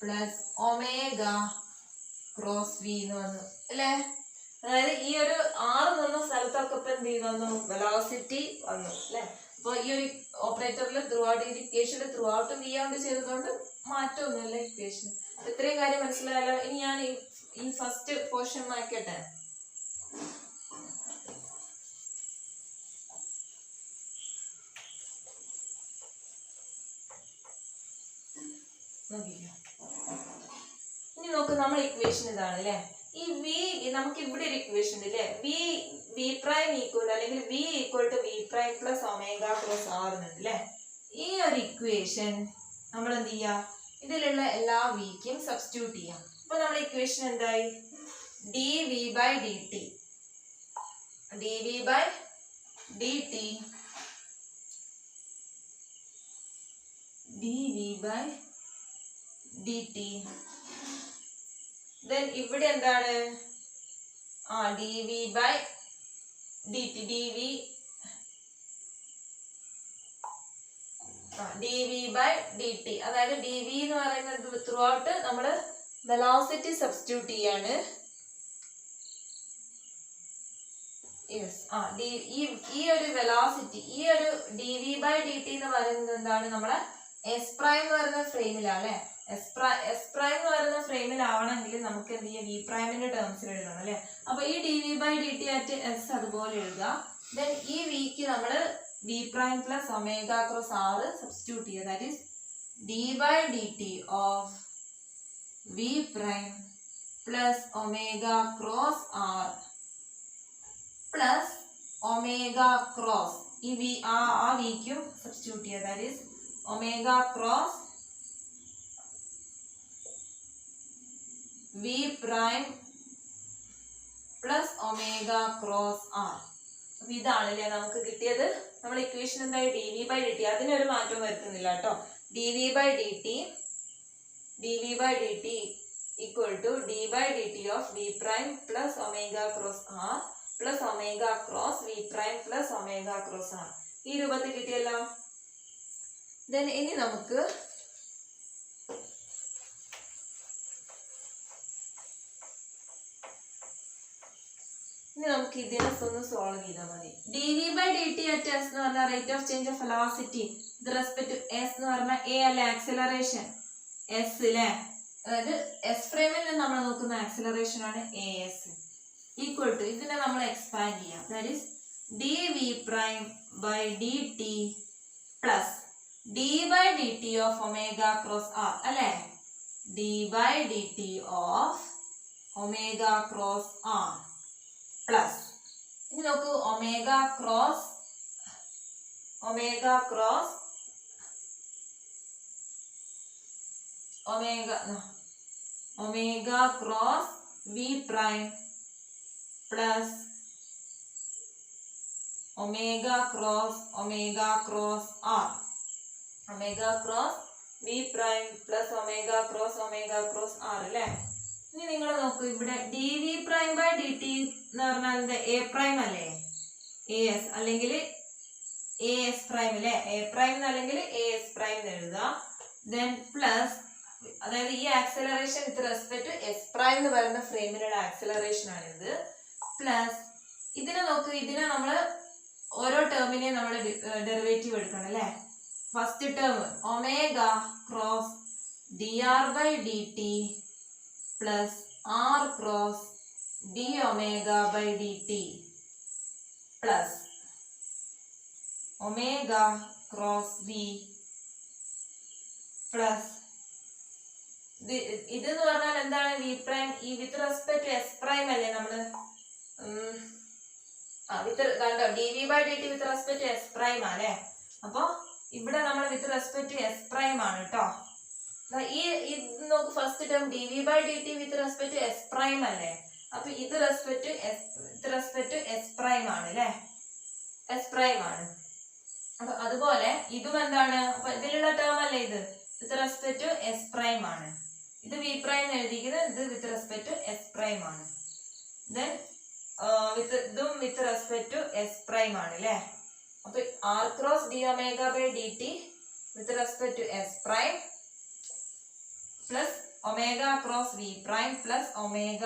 plus omega cross v എന്ന് വന്നു അല്ലേ? അതായത് ഈ ഒരു ആറ് നിന്ന സ്ഥലത്തൊക്കെ ഇപ്പൊ എന്ത് വന്നു? വെലോസിറ്റി വന്നു അല്ലെ? അപ്പൊ ഈ ഒരു ഓപ്പറേറ്ററിൽ ത്രൂ ഔട്ട് ഇക്വേഷനിൽ ത്രൂ ഔട്ട് വി ഔട്ട് ചെയ്തതുകൊണ്ട് മാറ്റമൊന്നുമില്ല ഇക്വേഷൻ. ഇത്രയും കാര്യം മനസ്സിലായല്ലോ. ഇനി ഞാൻ ഈ ഫസ്റ്റ് പോർഷൻ മാറ്റട്ടെ. ഇനി നോക്ക്, നമ്മൾ ഇക്വേഷൻ ഇതാണ് അല്ലെ? ഈ വി നമുക്ക് ഇവിടെ ഒരു ഇക്വേഷൻ ഉണ്ട് അല്ലെ? വി പ്രൈം ഈക്വൽ അല്ലെങ്കിൽ v equal to V prime plus omega plus r എന്നുണ്ട് അല്ലെ? ഈ ഒരു ഇക്വേഷൻ നമ്മൾ എന്ത് ചെയ്യാ? ഇതിലുള്ള എല്ലാ വിക്കും സബ്സ്റ്റിറ്റ്യൂട്ട് ചെയ്യാം. അപ്പൊ നമ്മുടെ ഇക്വേഷൻ എന്തായി? dv/dt then ഇവിടെ എന്താണ്? dv/dt അതായത് dv എന്ന് പറയുന്നത് ത്രൂ ഔട്ട് നമ്മൾ വെലോസിറ്റി സബ്സ്റ്റിറ്റ്യൂട്ട് ചെയ്യാണ്. ഈ ഒരു വെലോസിറ്റി, ഈ ഒരു dv/dt എന്ന് പറയുന്നത് എന്താണ്? നമ്മളെ എസ് പ്രൈം എന്ന് പറയുന്ന ഫ്രെയിമിലാണ് അല്ലെ? എസ് പ്രൈം എന്ന് പറയുന്ന ഫ്രെയിമിലാവണമെങ്കിൽ നമുക്ക് എന്ത് ചെയ്യാം? വി പ്രൈമിന്റെ ടേംസിൽ എഴുതണം അല്ലെ? അപ്പൊ ഈ dv/dt അറ്റ് എസ് അതുപോലെ എഴുതുക. ദെൻ ഈ വിക്ക് നമ്മൾ V prime plus omega cross R substitute ചെയ്യുക. That is d/dt of V prime plus omega cross R plus omega cross ഈ വി ആ വിക്കും സബ്സ്റ്റിറ്റ്യൂട്ട് ചെയ്യുക. That is omega cross V prime plus omega cross R. അപ്പൊ ഇതാണല്ലേ നമുക്ക് കിട്ടിയത്. നമ്മൾ ഇക്വേഷൻ എന്തായി D V by D T, അതിനൊരു മാറ്റം വരുത്തുന്നില്ല കേട്ടോ. D V by D T equal to D by D T of V prime plus omega cross R plus omega cross V prime plus omega cross r. ഈ രൂപത്തിൽ കിട്ടിയല്ലോ. Then ഇനി നമുക്ക് ഇതിനെ ഒന്ന് സോൾവ് ചെയ്താൽ മതി. D V by D T at s എന്ന് പറഞ്ഞാൽ rate of change of velocity with respect to s എന്ന് പറഞ്ഞാൽ എ അല്ലെ ആക്സിലറേഷൻ എസ് അല്ലെ, അതായത് എസ് ഫ്രെയിമിൽ നിന്ന് നമ്മൾ നോക്കുന്ന ആക്സിലറേഷൻ ആണ് എ എസ് ഈക്വൽ ടു ഇതിനെ നമ്മൾ എക്സ്പാൻഡ് ചെയ്യാം. That is D V prime by D T plus D by D T of omega cross R അല്ലെ, D by D T of omega cross R plus ഇനി നോക്കൂ omega cross V prime plus omega cross R. Omega cross V prime plus omega cross R അല്ലേ. ഇനി നിങ്ങൾ നോക്കൂ ഇവിടെ D V prime by D T എന്ന് പറഞ്ഞാൽ എന്താ, എ പ്രൈം അല്ലേ, എ എസ് അല്ലെങ്കിൽ എ എസ് പ്രൈം അല്ലേ, എ പ്രൈം അല്ലെങ്കിൽ എ എസ് പ്രൈം എന്ന് എഴുതാം. ദെൻ പ്ലസ് അതായത് ഈ acceleration with respect to S prime എന്ന് പറയുന്ന ഫ്രെയിമിലുള്ള ആക്സിലറേഷൻ ആണിത്. പ്ലസ് ഇതിനെ നോക്ക്, ഇതിനെ നമ്മൾ ഓരോ ടേമിനെയും നമ്മൾ ഡെറിവേറ്റീവ് എടുക്കണം അല്ലേ. First term omega cross d R by D T plus r cross d omega by D T plus omega cross v plus ഇതെന്ന് പറഞ്ഞാൽ എന്താണ്, വി പ്രൈം ഈ with respect to S prime അല്ലേ നമ്മള് d V by D t with respect to S prime അല്ലേ. അപ്പൊ ഇവിടെ നമ്മൾ with respect to S prime ആണ് കേട്ടോ. ഈ നോക്ക് first term d V by D t with respect to S prime അല്ലേ. അപ്പൊ ഇത് റെസ്പെക്ട് ടു എസ് പ്രൈം ആണ് അല്ലേ, എസ് പ്രൈം ആണ്. അപ്പൊ അതുപോലെ ഇതും എന്താണ്, അപ്പൊ ഇതിലുള്ള ടേം അല്ലേ ഇത്, with respect to S prime ആണ്. ഇത് വി പ്രൈം എഴുതിക്കുന്നത്, ഇത് with respect to S prime ആണ്. ദെൻ ഇതും with respect to S prime ആണ് അല്ലേ. അപ്പൊ r cross d omega by D t with respect to S prime plus omega cross V prime plus omega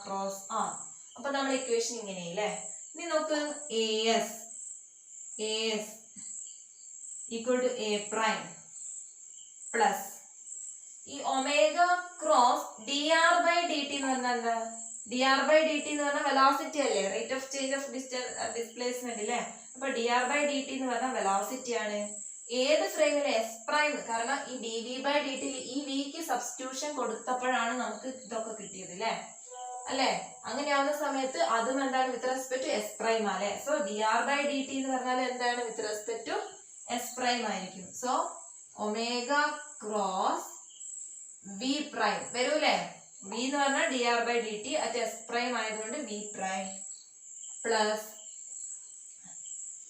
cross R. അപ്പൊ നമ്മുടെ equation ഇങ്ങനെയല്ലേ. ഇനി നോക്ക് a s equal to a prime plus ഈ omega cross d R by D T എന്ന് പറഞ്ഞാൽ എന്താ, d R by D T എന്ന് പറഞ്ഞാൽ വെലോസിറ്റി അല്ലേ, rate of change of displacement അല്ലേ. അപ്പൊ d R by D T എന്ന് പറഞ്ഞാൽ വെലോസിറ്റി ആണ്. ഏത് ഫ്രെയിമിലെ എസ് പ്രൈം, കാരണം ഈ d V by D t ഈ വിക്ക് സബ്സ്റ്റിറ്റ്യൂഷൻ കൊടുത്തപ്പോഴാണ് നമുക്ക് ഇതൊക്കെ കിട്ടിയത് അല്ലേ. അങ്ങനെയാവുന്ന സമയത്ത് അതും എന്താണ്, with respect to S prime അല്ലേ. So D R by D T എന്ന് പറഞ്ഞാൽ എന്താണ്, with respect to S prime ആയിരിക്കും. So omega cross V prime വരൂലേ. വി എന്ന് പറഞ്ഞാൽ D R by D T at S prime ആയതുകൊണ്ട് വി പ്രൈം പ്ലസ്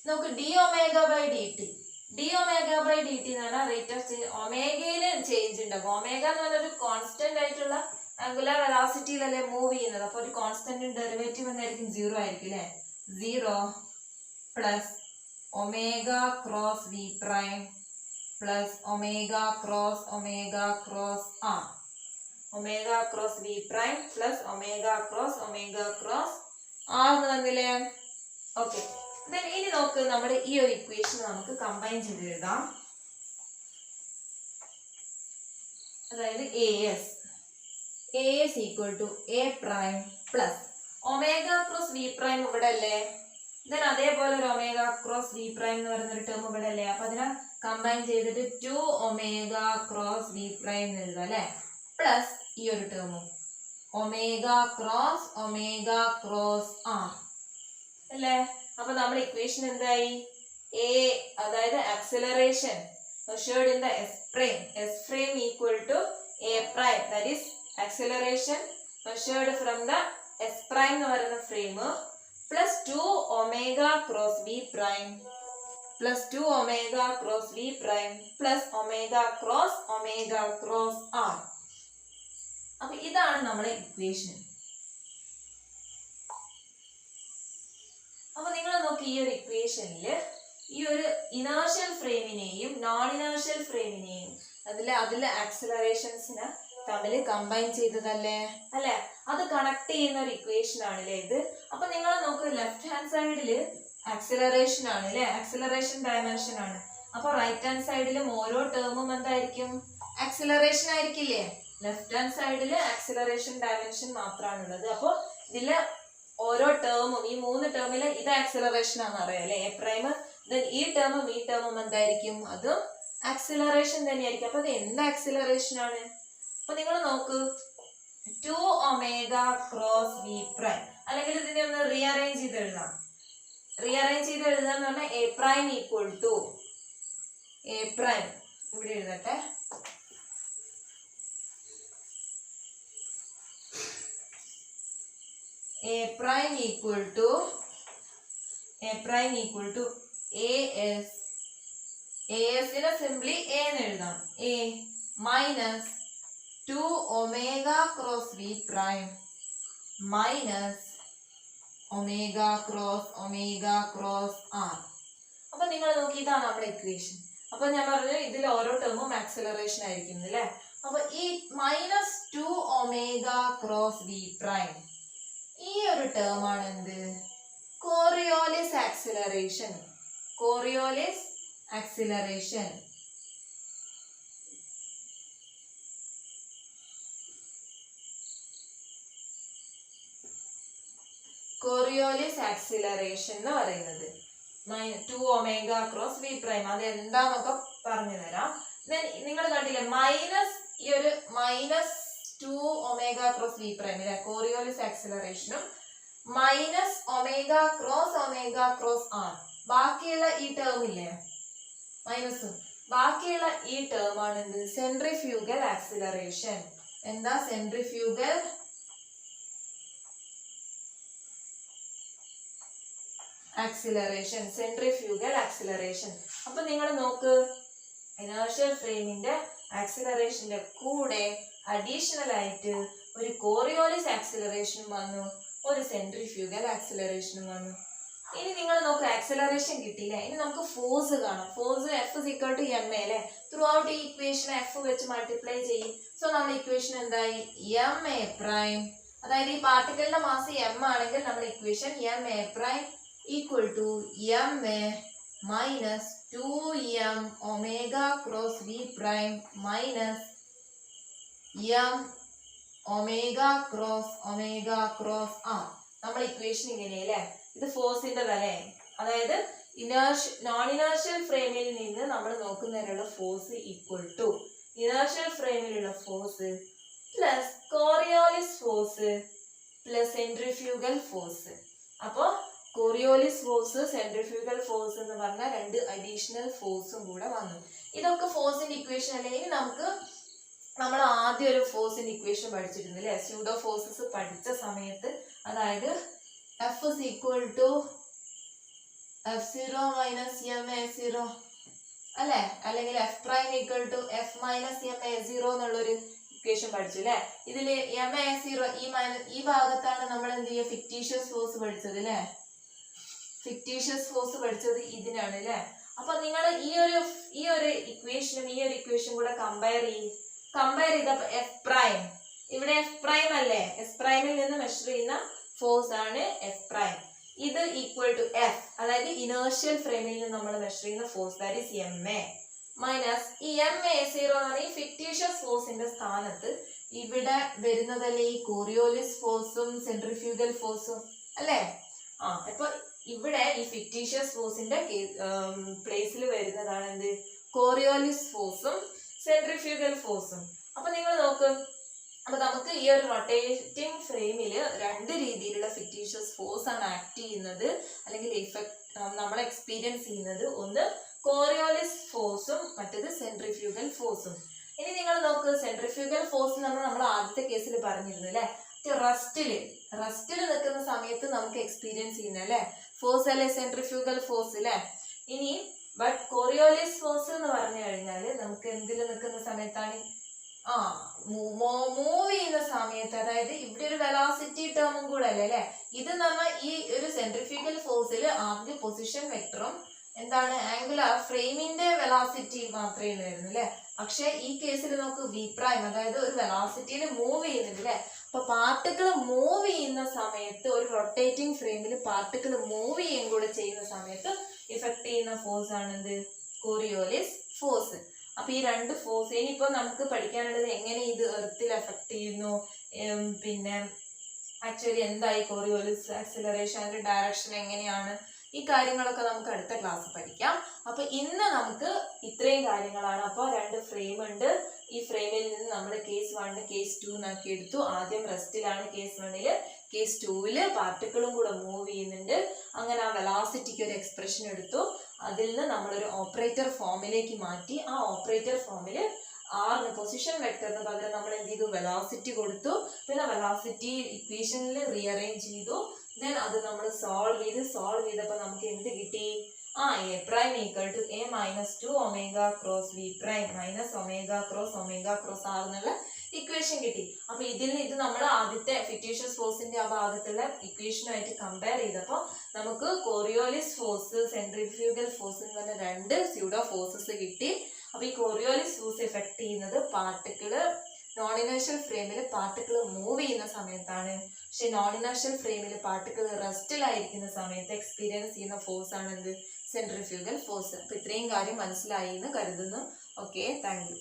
നമുക്ക് D omega by D T. D omega by D T എന്ന് പറഞ്ഞാൽ rate of change, ഒമേഗയില് change ഉണ്ടാവും. Omega എന്ന് പറഞ്ഞൊരു കോൺസ്റ്റന്റ് ആയിട്ടുള്ള ആംഗുലർ വെലോസിറ്റിയിലല്ലേ മൂവ് ചെയ്യുന്നത്. അപ്പൊ ഒരു കോൺസ്റ്റന്റ് ഡെറിവേറ്റീവ് എന്തായിരിക്കും, 0 ആയിരിക്കും അല്ലെ. 0 plus omega cross V prime plus omega cross R. Omega cross V prime plus omega cross r എന്ന് തന്നില്ലേ. ഓക്കെ, ഇനി നോക്ക്, നമ്മുടെ ഈ ഒരു ഇക്വേഷൻ നമുക്ക് കമ്പൈൻ ചെയ്ത് എഴുതാം. അതായത് a s equal to a prime plus omega cross V prime ഇവിടെ അല്ലേ. ദെൻ അതേപോലെ ഒരു ഒമേഗ ക്രോസ് വി പ്രൈം എന്ന് പറയുന്ന ഒരു ടേം ഇവിടെ അല്ലേ. അപ്പൊ അതിനെ കമ്പൈൻ ചെയ്തിട്ട് 2 ഒമേഗ ക്രോസ് വി പ്രൈം എന്ന് എഴുതാം അല്ലെ. പ്ലസ് ഈ ഒരു ടേമും ഒമേഗ ക്രോസ് ആർ അല്ലേ. അപ്പൊ നമ്മൾ ഇക്വേഷൻ എന്തായി? എ അതായത് acceleration measured in the s frame equal to a prime, that is acceleration measured from the s prime എന്ന് പറയുന്ന frame plus 2 omega cross V prime plus 2 omega cross V prime plus omega cross R. അപ്പൊ ഇതാണ് നമ്മുടെ equation. അപ്പൊ നിങ്ങൾ നോക്കി ഈ ഒരു ഇക്വേഷനിൽ ഈ ഒരു ഇനേർഷ്യൽ ഫ്രെയിമിനെയും നോൺ ഇനേർഷ്യൽ ഫ്രെയിമിനെയും അതിലെ ആക്സിലറേഷൻസിനെ തമ്മിൽ കമ്പൈൻ ചെയ്തതല്ലേ അല്ലെ? അത് കണക്ട് ചെയ്യുന്ന ഒരു ഇക്വേഷൻ ആണല്ലേ ഇത്. അപ്പൊ നിങ്ങൾ നോക്ക്, ലെഫ്റ്റ് ഹാൻഡ് സൈഡില് ആക്സിലറേഷൻ ആണ് അല്ലെ, ആക്സിലറേഷൻ ഡയമെൻഷൻ ആണ്. അപ്പൊ റൈറ്റ് ഹാൻഡ് സൈഡിലും ഓരോ ടേമും എന്തായിരിക്കും? ആക്സിലറേഷൻ ആയിരിക്കില്ലേ? ലെഫ്റ്റ് ഹാൻഡ് സൈഡില് ആക്സിലറേഷൻ ഡയമെൻഷൻ മാത്രമാണുള്ളത്. അപ്പൊ ഇതില് ഓരോ ടേമും, ഈ 3 ടേമില് ഇത് ആക്സിലറേഷൻ ആണെന്ന് അറിയാം അല്ലെ, എ പ്രൈം. ഈ ടേമും എന്തായിരിക്കും? അതും ആക്സിലറേഷൻ തന്നെയായിരിക്കും. അപ്പൊ ഇത് എന്ത് ആക്സിലറേഷൻ ആണ്? അപ്പൊ നിങ്ങൾ നോക്ക്, 2 ഒമേഗ ക്രോസ് വി പ്രൈം, അല്ലെങ്കിൽ ഇതിനെ ഒന്ന് റീഅറേഞ്ച് ചെയ്ത് എഴുതാം. റീഅറേഞ്ച് ചെയ്ത് എഴുതാന്ന് പറഞ്ഞാൽ a prime equal to a prime, ഇവിടെ എഴുതട്ടെ, a prime equal to as നെ സിംപ്ലി a എന്ന് എഴുതാം, a minus 2 omega cross V prime minus omega cross R. അപ്പൊ നിങ്ങൾ നോക്കി, ഇതാണ് നമ്മുടെ ഇക്വേഷൻ. അപ്പൊ ഞാൻ പറഞ്ഞു ഇതിൽ ഓരോ ടേമും ആക്സിലറേഷൻ ആയിരിക്കും അല്ലേ. അപ്പൊ ഈ minus 2 omega cross V prime, ഈ ഒരു ടേം ആണ് എന്ത്? Coriolis acceleration. Coriolis acceleration. Coriolis acceleration എന്ന് പറയുന്നത് 2 ഒമേഗ ക്രോസ് വി പ്രൈം, അത് എന്താന്നൊക്കെ പറഞ്ഞു തരാം. നിങ്ങൾ കണ്ടില്ലേ, ഈ ഒരു minus 2 omega cross V prime അല്ലെ, കോറിയോലിസ് ആക്സിലറേഷനും മൈനസ് ഒമേഗ ക്രോസ് ആർ. ബാക്കിയുള്ള ഈ ടേം ഇല്ലേ, മൈനസും, ബാക്കിയുള്ള ഈ ടേം ആണ് എന്ത്? Centrifugal acceleration. എന്താ സെൻട്രിഫ്യൂഗൽ ആക്സിലറേഷൻ? Centrifugal acceleration. അപ്പൊ നിങ്ങൾ നോക്ക്, ഇനേർഷ്യൽ ഫ്രെയിമിന്റെ ആക്സിലറേഷന്റെ കൂടെ അഡീഷണൽ ആയിട്ട് ഒരു കോറിയോലിസ് ആക്സിലറേഷനും വന്നു, ഒരു സെൻട്രിഫ്യൂഗൽ ആക്സിലറേഷനും വന്നു. ഇനി നിങ്ങൾ നോക്ക്, ആക്സിലറേഷൻ കിട്ടിയില്ലേ, ഇനി നമുക്ക് ഫോഴ്സ് കാണാം. ഫോഴ്സ് F = ma അല്ലെ. ത്രൂ ഔട്ട് ഈ ഇക്വേഷൻ F വെച്ച് മൾട്ടിപ്ലൈ ചെയ്യും. സോ നമ്മുടെ ഇക്വേഷൻ എന്തായി? ma പ്രൈം, അതായത് ഈ പാർട്ടിക്കിളിന്റെ മാസ് m ആണെങ്കിൽ നമ്മുടെ equation ma prime equal to ma minus 2m omega cross V prime minus m omega cross r. നമ്മൾ ഇക്വേഷൻ ഇങ്ങനെയല്ലേ, ഇത് ഫോഴ്സിന്റെ അല്ലേ, അതായത് നോൺ ഇനേർഷ്യൽ ഫ്രെയിമിൽ നിന്ന് നമ്മൾ നോക്കുന്നതിനുള്ള ഫോഴ്സ് ഈക്വൽ ടു ഇനേർഷ്യൽ ഫ്രെയിമിലുള്ള force plus Coriolis force plus centrifugal force. അപ്പോ കോറിയോലിസ് ഫോഴ്സ്, സെൻട്രിഫ്യൂഗൽ ഫോഴ്സ് എന്ന് പറഞ്ഞ 2 അഡീഷണൽ ഫോഴ്സും കൂടെ വന്നു. ഇതൊക്കെ ഫോഴ്സിന്റെ ഇക്വേഷൻ അല്ലേ. ഇനി നമുക്ക്, നമ്മൾ ആദ്യം ഒരു ഫോഴ്സിന്റെ ഇക്വേഷൻ പഠിച്ചിട്ടുണ്ട് അല്ലെ, സ്യൂഡോ ഫോഴ്സസ് പഠിച്ച സമയത്ത്, അതായത് F = F0 മൈനസ് ma0 അല്ലെ, അല്ലെങ്കിൽ F prime = F minus ma0 എന്നുള്ളൊരു ഇക്വേഷൻ പഠിച്ചു അല്ലെ. ഇതില് ma0 ഈ ഭാഗത്താണ് നമ്മൾ എന്ത് ചെയ്യുക, ഫിക്റ്റീഷ്യസ് ഫോഴ്സ് പഠിച്ചത് അല്ലെ. ഫിക്റ്റീഷ്യസ് ഫോഴ്സ് പഠിച്ചത് ഇതിനാണ് അല്ലെ. അപ്പൊ നിങ്ങൾ ഈ ഒരു ഇക്വേഷനും ഈ ഒരു ഇക്വേഷനും കൂടെ കമ്പയർ ചെയ്തപ്പോ F പ്രൈം, ഇവിടെ F പ്രൈം അല്ലേ, എസ് പ്രൈമിൽ നിന്ന് മെഷർ ചെയ്യുന്ന ഫോഴ്സ് ആണ് F പ്രൈം. ഇത് ഈക്വൽ ടു F, അതായത് ഇനേർഷ്യൽ ഫ്രെയിമിൽ നിന്ന് നമ്മൾ മെഷർ ചെയ്യുന്ന force, that is ma minus ഈ ma0 എന്ന് പറഞ്ഞാൽ ഈ ഫിക്റ്റീഷ്യസ് ഫോഴ്സിന്റെ സ്ഥാനത്ത് ഇവിടെ വരുന്നതല്ലേ ഈ കോറിയോലിസ് ഫോഴ്സും സെൻട്രിഫ്യൂഗൽ ഫോഴ്സും അല്ലേ. അപ്പൊ ഇവിടെ ഈ ഫിക്റ്റീഷ്യസ് ഫോഴ്സിന്റെ പ്ലേസിൽ വരുന്നതാണ് എന്ത്? കോറിയോലിസ് ഫോഴ്സും സെൻട്രിഫ്യൂഗൽ ഫോഴ്സും. അപ്പൊ നിങ്ങൾ നോക്ക്, അപ്പൊ നമുക്ക് ഈ ഒരു റൊട്ടേറ്റിംഗ് ഫ്രെയിമിൽ രണ്ട് രീതിയിലുള്ള ഫിക്റ്റീഷ്യസ് ഫോഴ്സ് ആണ് ആക്ട് ചെയ്യുന്നത്, അല്ലെങ്കിൽ ഇഫക്ട് നമ്മൾ എക്സ്പീരിയൻസ് ചെയ്യുന്നത്. ഒന്ന് കോറിയോളിസ് ഫോഴ്സും മറ്റേത് സെൻട്രിഫ്യൂഗൽ ഫോഴ്സും. ഇനി നിങ്ങൾ നോക്ക്, സെൻട്രിഫ്യൂഗൽ ഫോഴ്സ് നമ്മൾ ആദ്യത്തെ കേസിൽ പറഞ്ഞിരുന്നു അല്ലെ, റസ്റ്റില് നിൽക്കുന്ന സമയത്ത് നമുക്ക് എക്സ്പീരിയൻസ് ചെയ്യുന്ന അല്ലെ ഫോഴ്സ് അല്ലെ സെൻട്രിഫ്യൂഗൽ ഫോഴ്സ് അല്ലെ. ഇനി ബട്ട് കോറിയോളിസ് ഫോഴ്സ് എന്ന് പറഞ്ഞു കഴിഞ്ഞാൽ നമുക്ക് എന്തിൽ നിൽക്കുന്ന സമയത്താണ്, മൂവ് ചെയ്യുന്ന സമയത്ത്, അതായത് ഇവിടെ ഒരു വെലോസിറ്റി ടേമും കൂടെ അല്ലേ അല്ലെ. ഇത് എന്ന് പറഞ്ഞാൽ ഈ ഒരു സെൻട്രിഫ്യൂഗൽ ഫോഴ്സിൽ ആദ്യ പൊസിഷൻ വെക്ടറും എന്താണ് ആംഗുലർ ഫ്രെയിമിന്റെ വെലോസിറ്റി മാത്രമേ ഉള്ളായിരുന്നു അല്ലെ. പക്ഷെ ഈ കേസിൽ നമുക്ക് വി പ്രൈം, അതായത് ഒരു വെലോസിറ്റിയിൽ മൂവ് ചെയ്യുന്നുണ്ട് അല്ലെ. അപ്പൊ പാർട്ടിക്കിൾ മൂവ് ചെയ്യുന്ന സമയത്ത് ഒരു റൊട്ടേറ്റിംഗ് ഫ്രെയിമിൽ പാർട്ടിക്കിൾ മൂവ് ചെയ്യുകയും കൂടെ ചെയ്യുന്ന സമയത്ത് ഇഫക്ട് ചെയ്യുന്ന ഫോഴ്സ് ആണ് എന്ത്, കോറിയോളിസ് ഫോഴ്സ്. അപ്പൊ ഈ രണ്ട് ഫോഴ്സ് ഇനിയിപ്പോ നമുക്ക് പഠിക്കാനുള്ളത് എങ്ങനെ ഇത് എർത്തിൽ എഫക്ട് ചെയ്യുന്നു, പിന്നെ ആക്ച്വലി എന്തായി കോറിയോളിസ് ആക്സിലറേഷൻ, അതിന്റെ ഡയറക്ഷൻ എങ്ങനെയാണ്, ഈ കാര്യങ്ങളൊക്കെ നമുക്ക് അടുത്ത ക്ലാസ് പഠിക്കാം. അപ്പൊ ഇന്ന് നമുക്ക് ഇത്രയും കാര്യങ്ങളാണ്. അപ്പോൾ രണ്ട് ഫ്രെയിം ഉണ്ട്. ഈ ഫ്രെയിമിൽ നിന്ന് നമ്മൾ കേസ് 1 കേസ് 2 എന്നാക്കി എടുത്തു. ആദ്യം റെസ്റ്റിലാണ് കേസ് 1, കേസ് 2 പാർട്ടിക്കിളും കൂടെ മൂവ് ചെയ്യുന്നുണ്ട്. അങ്ങനെ ആ വെലോസിറ്റിക്ക് ഒരു എക്സ്പ്രഷൻ എടുത്തു. അതിൽ നിന്ന് നമ്മളൊരു ഓപ്പറേറ്റർ ഫോമിലേക്ക് മാറ്റി. ആ ഓപ്പറേറ്റർ ഫോമിൽ ആറിന് പൊസിഷൻ വെക്ടറിന് പകരം നമ്മൾ എന്ത് ചെയ്തു, വെലോസിറ്റി കൊടുത്തു. പിന്നെ വെലോസിറ്റി ഇക്വേഷനിൽ റീഅറേഞ്ച് ചെയ്തു. ദെൻ അത് നമ്മൾ സോൾവ് ചെയ്തപ്പോൾ നമുക്ക് എന്ത് കിട്ടി, a prime equal to a minus 2 omega cross V prime minus omega cross r എന്നുള്ള ഇക്വേഷൻ കിട്ടി. അപ്പൊ ഇത് നമ്മൾ ആദ്യത്തെ ഫിക്റ്റീഷ്യസ് ഫോഴ്സിന്റെ ആ ഭാഗത്തുള്ള ഇക്വേഷനുമായിട്ട് കമ്പയർ ചെയ്തപ്പോൾ നമുക്ക് കോറിയോളിസ് ഫോഴ്സ്, സെൻട്രിഫ്യൂഗൽ ഫോഴ്സ് എന്ന് പറഞ്ഞ രണ്ട് സ്യൂഡോ ഫോഴ്സസ് കിട്ടി. അപ്പൊ ഈ കോറിയോളിസ് ഫോഴ്സ് എഫക്ട് ചെയ്യുന്നത് പാർട്ടിക്കിള് നോൺ ഇനേർഷ്യൽ ഫ്രെയിമിൽ പാർട്ടിക്കിൾ മൂവ് ചെയ്യുന്ന സമയത്താണ്. പക്ഷെ നോൺ ഇനേർഷ്യൽ ഫ്രെയിമിൽ പാർട്ടിക്കിൾ റെസ്റ്റിലായിരിക്കുന്ന സമയത്ത് എക്സ്പീരിയൻസ് ചെയ്യുന്ന ഫോഴ്സ് ആണ് എന്ത്, സെൻട്രിഫ്യൂഗൽ ഫോഴ്സ്. അപ്പൊ ഇത്രയും കാര്യം മനസ്സിലായി എന്ന് കരുതുന്നു. Okay, thank you.